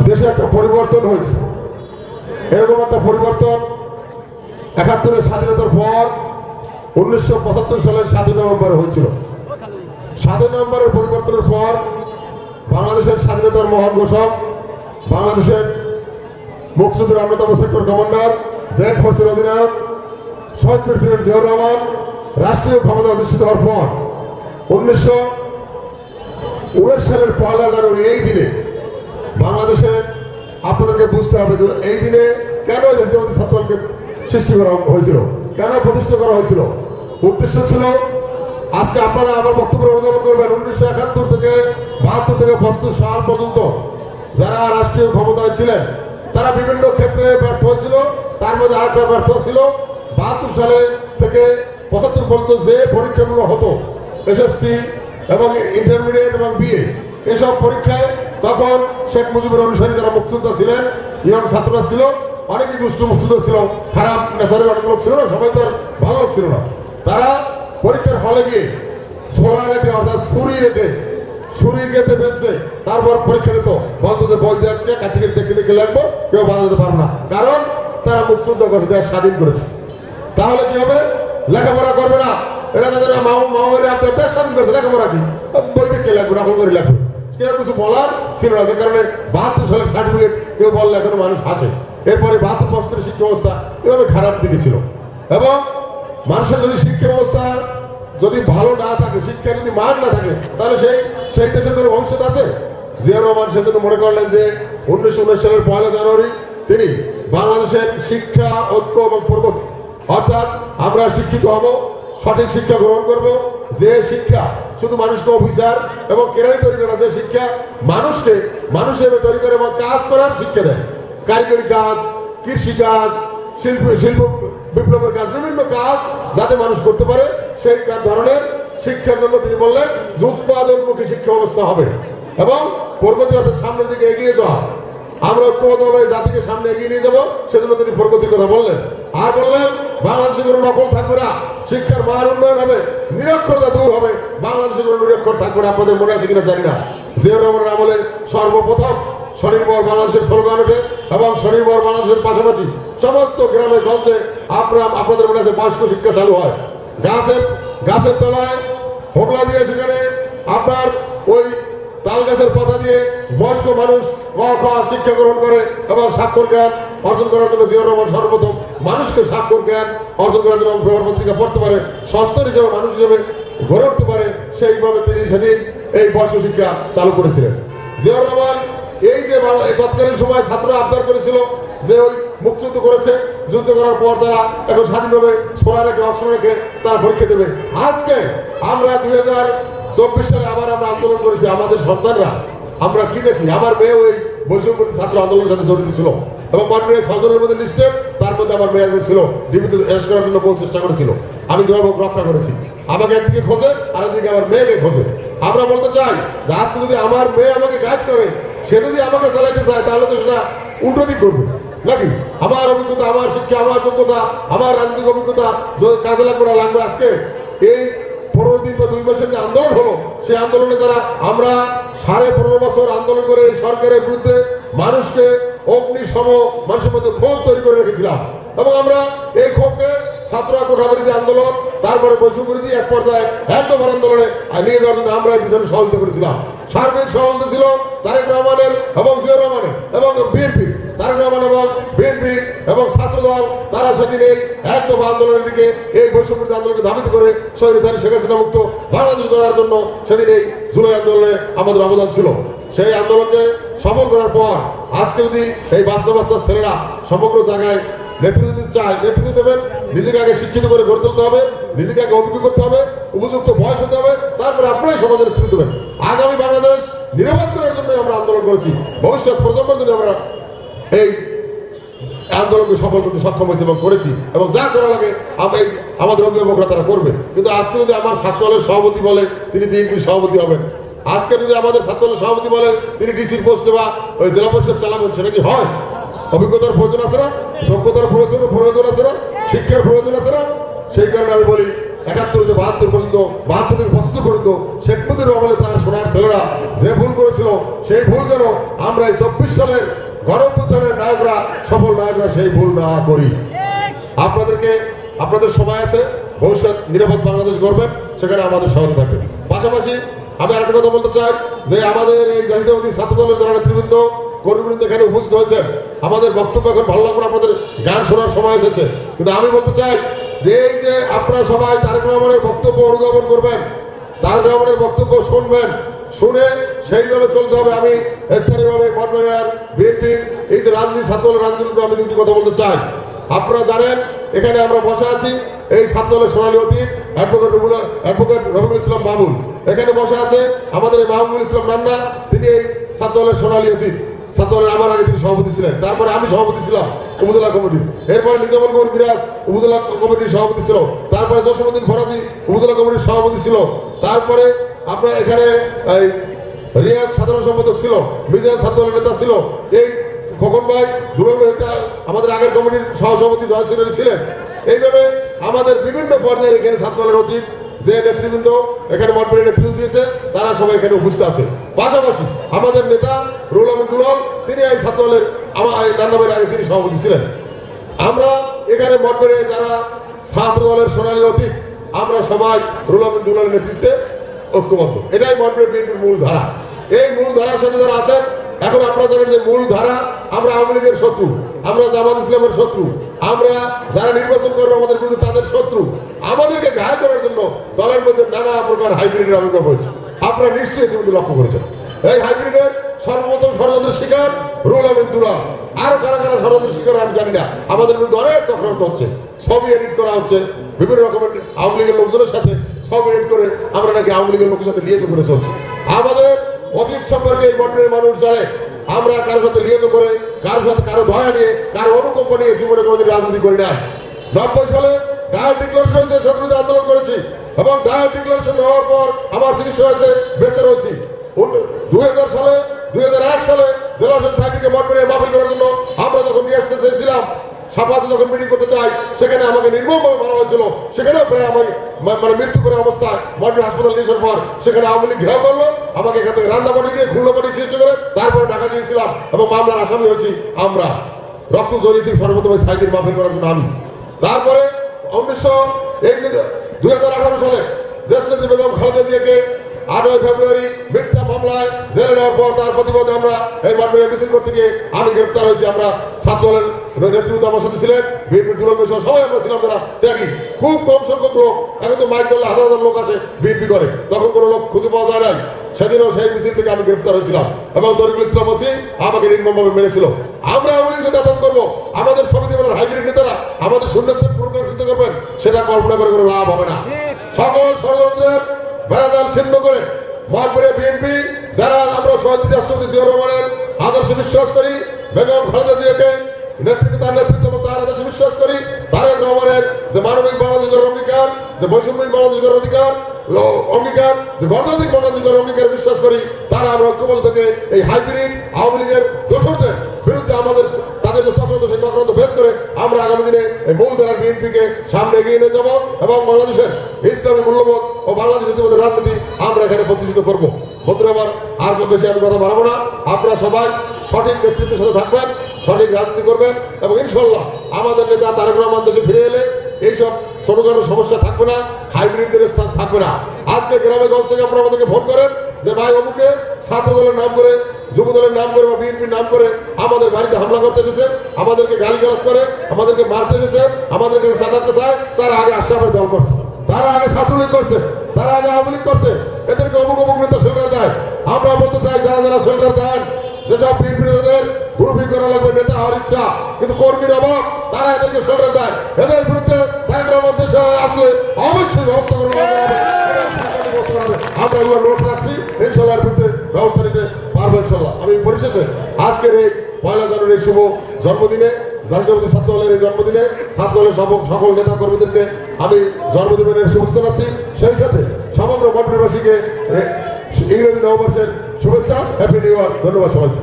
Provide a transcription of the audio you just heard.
দেশে একটা পরিবর্তন হয়েছে। এরকম একটা পরিবর্তন ৭১-এর স্বাধীনতার পর ১৯৭৫ সালের ৭ই নভেম্বর হয়েছিল। ৭ই নভেম্বরের পরিবর্তনের পর বাংলাদেশের স্বাধীনতার মহান ঘোষক, বাংলাদেশের মুক্তিযুদ্ধের অন্যতম সেক্টর কমান্ডার, জেড ফোর্সের অধিনায়ক শহীদ প্রেসিডেন্ট জিয়াউর রহমান রাষ্ট্রীয় ক্ষমতা অধিষ্ঠিত হওয়ার পর ১৯১৯ সালের ১লা জানুয়ারি এই দিনে বাংলাদেশে আপনাদেরকে বুঝতে হবে যে এই দিনে কেন জাতীয়তাবাদী ছাত্রদলকে সৃষ্টি করা হয়েছিল, কেন প্রতিষ্ঠা করা হয়েছিল। উদ্দেশ্য ছিল, আজকে আপনারা আমার বক্তব্য অনুধাবন করবেন, ১৯৭১ থেকে ৭২ থেকে ৭৫ সাল পর্যন্ত যারা রাষ্ট্রীয় ক্ষমতায় ছিলেন তারা বিভিন্ন ক্ষেত্রে ব্যর্থ হয়েছিল। তার মধ্যে আরেকটা ব্যর্থ ছিল ৭২ সালে থেকে ৭৫ পর্যন্ত যে পরীক্ষাগুলো হতো, এসএসসি এবং ইন্টারমিডিয়েট এবং বিএ, এসব পরীক্ষায় তখন শেখ মুজিবের অনুসারী যারা মুক্তিযোদ্ধা ছিলেন, ইয়ং ছাত্ররা ছিল, অনেকেই দুষ্ট মুক্তিযোদ্ধা ছিল, খারাপ নেশারের অনেক লোক ছিল না, সবাই তো ভালো ছিল না। তারা পরীক্ষার হলে গিয়ে ছোড়া রেখে অর্থাৎ ছুরি কেটে ফেলছে, তারপর পরীক্ষা দিত, বন্ধুদের বই দেখে কাঠিকে দেখে দেখে লাগবো, কেউ বাধা দিতে পারবে না, কারণ তারা মুক্তিযুদ্ধ করে দেশ স্বাধীন করেছে। তাহলে কি হবে? লেখাপড়া করবে না, এটা তাদের মামাদের দেশ স্বাধীন করেছে, লেখাপড়া কি বই দেখে লাগবে, নকল করে লাগবে, কেউ কিছু বলার ছিল না। যে কারণে ৭২ সালের সার্টিফিকেট কেউ বললে এখনো মানুষ হাসে। এরপরে ৭২-৭৫ শিক্ষা ব্যবস্থা এভাবে খারাপ দিকে ছিল, এবং মানুষের যদি শিক্ষা ব্যবস্থা যদি ভালো না থাকে, শিক্ষা যদি মান না থাকে, তাহলে সেই দেশের কোনো ভবিষ্যৎ আছে? জিয়াউর রহমান সেজন্য মনে করলেন যে ১৯১৯ সালের ১লা জানুয়ারি তিনি বাংলাদেশের শিক্ষা, ঐক্য এবং প্রগতি, অর্থাৎ আমরা শিক্ষিত হব, সঠিক শিক্ষা গ্রহণ করব, যে শিক্ষা শুধু মানুষকে অফিসার এবং কেরানি তৈরি করে, যে শিক্ষা মানুষকে মানুষ হিসেবে তৈরি করে এবং কাজ করার শিক্ষা দেয়, কারিগরি কাজ, কৃষি কাজ, শিল্প বিপ্লবের কাজ, বিভিন্ন কাজ যাতে মানুষ করতে পারে, সেই ধরনের শিক্ষার জন্য তিনি বললেন যে উৎপাদনমুখী শিক্ষা ব্যবস্থা হবে এবং প্রগতি অর্থাৎ সামনের দিকে এগিয়ে যাওয়া। আমরা ঐক্যবদ্ধভাবে জাতিকে সামনে এগিয়ে নিয়ে যাবো, সেজন্য তিনি প্রগতির কথা বললেন। আর বললেন বাংলাদেশে কোনো নকল থাকবে না, শিক্ষার মান উন্নয়ন হবে, নিরক্ষরতা দূর হবে, বাংলাদেশে কোনো নিরক্ষর থাকবে না। আপনাদের মনে আছে কিনা জানি না, জিয়াউর রহমানের আমলে সর্বপ্রথম স্বনির্ভর বাংলাদেশের স্লোগান ওঠে এবং স্বনির্ভর বাংলাদেশের পাশাপাশি সমস্ত গ্রামে গঞ্জে আপনাদের মনে আছে বয়স্ক শিক্ষা চালু হয়। গাছের তলায় হোগলা দিয়ে সেখানে আপনার ওই তাল গাছের পাতা দিয়ে বয়স্ক মানুষ শিক্ষা গ্রহণ করে এবং স্বাক্ষর জ্ঞান অর্জন করার জন্য জিয়াউর রহমান সর্বপ্রথম মানুষকে স্বাক্ষর জ্ঞান অর্জন করার জন্য পেপার পত্রিকা পড়তে পারে, সস্তার হিসেবে মানুষ হিসেবে গড়ে উঠতে পারে, সেইভাবে তিনি সেদিন এই বয়স্ক শিক্ষা চালু করেছিলেন। জিয়াউর রহমান এই যে তৎকালীন সময় ছাত্ররা আবদার করেছিল যে ওই মুক্তিযুদ্ধ করেছে, যুদ্ধ করার পর তারা এখন স্বাধীনভাবে ছোড়া রেখে অস্ত্র রেখে তারা পরীক্ষা দেবে। আজকে আমরা ২০২৪ সালে আবার আমরা আন্দোলন করেছি, আমাদের সন্তানরা আমরা কি দেখি, আমার মেয়ে ওই বৈষম্যবিরোধী ছাত্র আন্দোলনের সাথে জড়িত ছিল এবং মাননীয় ৬ জনের মধ্যে লিস্টে তার মধ্যে আমার মেয়ে একজন ছিল, ডিবিতে অ্যারেস্ট করার জন্য বহু চেষ্টা করেছিল, আমি যেভাবে রক্ষা করেছি। আমাকে একদিকে খোঁজে, আরেকদিকে আমার মেয়েকে খোঁজে। আমরা বলতে চাই যে আজকে যদি আমার মেয়ে আমাকে গাইড করে, সে যদি আমাকে চালাইতে চায়, তাহলে তো সেটা উল্টো দিক করবে নাকি? আমার অভিজ্ঞতা, আমার শিক্ষা, আমার যোগ্যতা, আমার রাজনৈতিক অভিজ্ঞতা কাজে লাগবে। আজকে এই ১৫ দিন বা ২ মাসের যে আন্দোলন হলো, সেই আন্দোলনে যারা আমরা ১৫.৫ বছর আন্দোলন করে এই সরকারের বিরুদ্ধে মানুষকে অগ্নিসম মানুষের মধ্যে ক্ষোভ তৈরি করে রেখেছিলাম, এবং আমরা এই ক্ষোভকে ছাত্ররা কোঠাবাড়িতে আন্দোলন, তারপরে বৈষম্যবিরোধী এক পর্যায়ে একদম আন্দোলনে নিয়ে যাওয়ার জন্য আমরা পিছনে সহযোগিতা করেছিলাম। সার্বিক সহযোগিতা ছিল তারেক রহমানের এবং জিয়াউর রহমানের এবং বিএনপি, তারেক রহমান এবং বিএনপি এবং ছাত্রদল, তারা সেদিন এই একদম আন্দোলনের দিকে এই বৈষম্যবিরোধী আন্দোলনকে ধাবিত করে স্বৈরাচারী শেখ হাসিনা মুক্ত বাংলাদেশ করার জন্য সেদিন এই জুলাই আন্দোলনে আমাদের অবদান ছিল। সেই আন্দোলনকে সফল করার পর আজকে যদি এই বাচ্চা ছেলেরা সমগ্র জায়গায় নেতৃত্ব চায়, নেতৃত্ব দেবেন, নিজেকে আগে শিক্ষিত করে গড়ে তুলতে হবে, নিজেকে আগে অভিজ্ঞ করতে হবে, উপযুক্ত বয়স হতে হবে, তারপরে আপনারাই সমাজের নেতৃত্ব দেবেন। আগামী বাংলাদেশ নিরাপদ করার জন্য আমরা আন্দোলন করেছি, ভবিষ্যৎ প্রজন্মের জন্য আমরা এই আন্দোলনকে সফল করতে সক্ষম হয়েছি এবং করেছি, এবং যা করা লাগে আমরা আমাদের অভিভাবকরা তারা করবে। কিন্তু আজকে যদি আমার ছাত্রদলের সভাপতি বলে তিনি বিএনপির সভাপতি হবেন, আজকে যদি আমাদের ছাত্রদলের সভাপতি বলেন তিনি ডিসির পোস্টে বা ওই জেলা পরিষদ চালাবেন, সেটা কি হয়? অভিজ্ঞতার প্রয়োজন আছে না, যোগ্যতার প্রয়োজন আছে না, শিক্ষার প্রয়োজন আছে না? সেই কারণে আমি বলি 71 থেকে 72 পর্যন্ত, 72 থেকে 75 পর্যন্ত শেখ মুজিবুর রহমানের তার সোনার ছেলেরা যে ভুল করেছিল, সেই ভুল যেন আমরা এই 24 সালের গণঅভ্যুত্থানের নায়করা, সফল নায়করা সেই ভুল না করি। আপনাদের সময় আছে, ভবিষ্যৎ নিরাপদ বাংলাদেশ গড়বেন, সেখানে আমাদের সহযোগিতা থাকবে। পাশাপাশি আমি আরেকটা কথা বলতে চাই যে আমাদের এই জাতীয়তাবাদী ছাত্র দলের যারা নেতৃবৃন্দ কর্মীবৃন্দ এখানে উপস্থিত হয়েছেন, আমাদের বক্তব্য এখন ভালো লাগবে, আপনাদের গান শোনার সময় এসেছে, কিন্তু আমি বলতে চাই যে এই যে আপনারা সবাই তারেক রহমানের বক্তব্য অনুধাবন করবেন, তারেক রহমানের বক্তব্য শুনবেন, শুনে সেইভাবে চলতে হবে। আমি স্থানীয়ভাবে কনভেনর বিএনপি এই যে রাজনীতি ছাত্র দলের রাজনীতির আমি দুটি কথা বলতে চাই। আপনারা জানেন এখানে আমরা বসে আছি, এই ছাত্র দলের সোনালী অতীত অ্যাডভোকেট রবিউল ইসলাম বাবুল এখানে বসে আছে, আমাদের এই মাহমুদুল ইসলাম রান্না, তিনি এই ছাত্র দলের সোনালী অতীত, ছাত্র দলের আমার আগে তিনি সভাপতি ছিলেন, তারপরে আমি সভাপতি ছিলাম উপজেলা কমিটির, এরপরে নিজামুল কবির মিরাজ উপজেলা কমিটির সভাপতি ছিল, তারপরে জসীমউদ্দিন ফরাজি উপজেলা কমিটির সভাপতি ছিল, তারপরে আপনার এখানে রিয়াজ সাধারণ সম্পাদক ছিল, মিজাজ ছাত্র দলের নেতা ছিল, এই খোকন ভাই দুলাল নেতা আমাদের আগের কমিটির সহসভাপতি জয়সিলের ছিলেন। এইভাবে আমাদের বিভিন্ন পর্যায়ে এখানে ছাত্র দলের অতীত যে নেতৃবৃন্দ এখানে মঠবাড়ির নেতৃত্ব দিয়েছে তারা সবাই এখানে উপস্থিত আছে। পাশাপাশি আমাদের নেতা রুহুল আমিন দুলাল, তিনি এই ছাত্র দলের আমার রান্নাবাড়ির আগে তিনি সভাপতি ছিলেন। আমরা এখানে মঠবাড়ির যারা ছাত্র দলের সোনালী অতীত, আমরা সবাই রুহুল আমিন দুলালের নেতৃত্বে ঐক্যবদ্ধ। এটাই মঠবাড়ি বিএনপির মূল ধারা। এই মূল ধারার সাথে যারা আছেন, এখন আপনারা জানেন যে মূল ধারা আমরা আওয়ামী লীগের শত্রু, আমরা জামাত ইসলামের শত্রু, আমরা যারা নির্বাচন করবো আমাদের বিরুদ্ধে তাদের শত্রু। আমাদেরকে ঘায় করার জন্য দলের মধ্যে নানা প্রকার হাইব্রিডের আবির্ভাব হয়েছে, আপনারা নিশ্চয়ই ইতিমধ্যে লক্ষ্য করেছেন। এই হাইব্রিডের সর্বপ্রথম ষড়যন্ত্রের শিকার রুহুল আমিন দুলাল, আরো কারা কারা ষড়যন্ত্রের শিকার আমি জানি না। আমাদের বিরুদ্ধে অনেক চক্রান্ত হচ্ছে, ছবি এডিট করা হচ্ছে বিভিন্ন রকমের আওয়ামী লীগের লোকজনের সাথে, ছবি এডিট করে আমরা নাকি আওয়ামী লীগের লোকের সাথে লিয়ে করে চলছি। আমাদের অতীত সম্পর্কে এই মঠের মানুষ জানে, আমরা কারোর সাথে লিয়ে করে, কারোর সাথে কারো ভয় নিয়ে, কারো অনুকম্প নিয়ে জীবনে কোনোদিন রাজনীতি করি না। 90 সালে ডায়ার ডিক্লারেশন হয়েছে, শত্রুদের আন্দোলন করেছি এবং ডায়ার ডিক্লারেশন হওয়ার পর আমার চিকিৎসা হয়েছে, বেঁচে রয়েছি। 2000 সালে 2001 সালে জেলা হোসেন সাইদিকে মঠবাড়ি মাহফিল করার জন্য আমরা যখন নিয়ে আসতে চেয়েছিলাম, সাফাতে যখন মিটিং করতে চাই, সেখানে আমাকে নির্মমভাবে মারা হয়েছিল। সেখানেও প্রায় আমি মৃত্যু করে অবস্থায় মঠবাড়ি হাসপাতাল নিয়ে আসার পর সেখানে আওয়ামী লীগ ঘেরাও করলো, আমাকে এখান থেকে রান্না করে দিয়ে খুলনা করে সৃষ্টি করে তারপরে ঢাকা দিয়েছিলাম এবং মামলার আসামি হয়েছি আমরা। রক্ত জড়িয়েছি সর্বপ্রথম সাইদির মাহফিল করার জন্য আমি। তারপরে 2018 সালে দেশনেত্রী বেগম খালেদা জিয়াকে 8 ফেব্রুয়ারি মিথ্যা মামলায় জেলে নেওয়ার পর তার প্রতিবাদে আমরা এই মঠবাড়ি মিছিল করতে গিয়ে আমি গ্রেপ্তার হয়েছি। আমরা ছাত্র দলের নেতৃত্ব আমার সাথে ছিলেন, বিএনপির দুলাল ভাই সবাই আমরা ছিলাম যারা ত্যাগী। খুব কম সংখ্যক লোক, এখন তো মাইক দলে হাজার হাজার লোক আসে বিএনপি করে, তখন কোনো লোক খুঁজে পাওয়া যায় নাই। সেদিনও সেই মিছিল থেকে আমি গ্রেপ্তার হয়েছিলাম এবং তরিকুল ইসলাম ওসি আমাকে নির্মমভাবে মেরেছিল। আমরা আওয়ামী লীগের সাথে আন্দোলন করবো, আমাদের সমিতি বলার হাইব্রিড নেতারা আমাদের শূন্যস্থান প্রোগ্রাম সিদ্ধ করবেন, সেটা কল্পনা করে কোনো লাভ হবে না। সকল ষড়যন্ত্রের বেড়াজাল ছিন্ন করে মঠবাড়ি বিএনপি যারা আমরা শহীদ রাষ্ট্রপতি জিয়াউর রহমানের আদর্শে বিশ্বাস করি, বেগম খালেদা জিয়াকে তার নেতৃত্ব তার আদর্শে বিশ্বাস করি, তারেক রহমানের যে মানবিক বাংলাদেশের অঙ্গীকার, যে বৈষম্যিক বাংলাদেশের অঙ্গীকার, যে গণতান্ত্রিক বাংলাদেশের অঙ্গীকার বিশ্বাস করি, তারা আমরা ঐক্যবদ্ধ থেকে এই হাইব্রিড আওয়ামী লীগের দোষরদের বিরুদ্ধে আমাদের তাদের যে চক্রান্ত, সেই চক্রান্ত ভেদ করে আমরা আগামী দিনে এই মূল ধারার বিএনপিকে সামনে এগিয়ে নিয়ে যাবো এবং বাংলাদেশের ইসলামী মূল্যবোধ ও বাংলাদেশের জীবনের রাজনীতি আমরা এখানে প্রতিষ্ঠিত করবো। বন্ধুরা আমার, আর বেশি আমি কথা বাড়াবো না। আপনারা সবাই সঠিক নেতৃত্বের সাথে থাকবেন, সঠিক রাজনীতি করবেন এবং ইনশাল্লাহ আমাদের নেতা তারেক রহমান দেশে ফিরে এলে এইসব ছোটখাটো সমস্যা থাকবে না, হাইব্রিডদের স্থান থাকবে না। আজকে গ্রামে গঞ্জ থেকে আপনারা আমাদেরকে ফোন করেন যে ভাই অমুকে ছাত্র দলের নাম করে, যুব দলের নাম করে বা বিএনপির নাম করে আমাদের বাড়িতে হামলা করতে এসেছে, আমাদেরকে গালিগালাজ করে, আমাদেরকে মারতে এসেছে, আমাদেরকে সাজাতে চায়। তারা আগে আশরাফের দল করছে, তারা আগে ছাত্রলীগ করছে, তারা আগে আওয়ামী লীগ করছে, এদেরকে অমুক অমুক নেতা শেল্টার দেয়। আমরা বলতে চাই যারা যারা শেল্টার দেন, যেসব বিএনপিদের গ্রুপিং করা লাগবে নেতা হওয়ার ইচ্ছা, কিন্তু কর্মীর অভাব, তারা এদেরকে শেল্টার দেয়। এদের বিরুদ্ধে তারেক রহমান দেশে আসলে অবশ্যই ব্যবস্থা করতে হবে। আমরা এগুলো নোট রাখছি, ইনশাল্লাহ এর বিরুদ্ধে ব্যবস্থা নিতে পারবো ইনশাল্লাহ। আমি পরিশেষে আজকের এই 1 জানুয়ারির শুভ জন্মদিনে, জাতীয়তাবাদী ছাত্র দলের এই জন্মদিনে ছাত্র দলের সকল নেতা কর্মীদেরকে আমি জন্মদিনের শুভেচ্ছা জানাচ্ছি। সেই সাথে সমগ্র মঠবাড়িবাসীকে ইংরেজি নববর্ষের শুভেচ্ছা, হ্যাপি নিউ ইয়ার। ধন্যবাদ সবাইকে।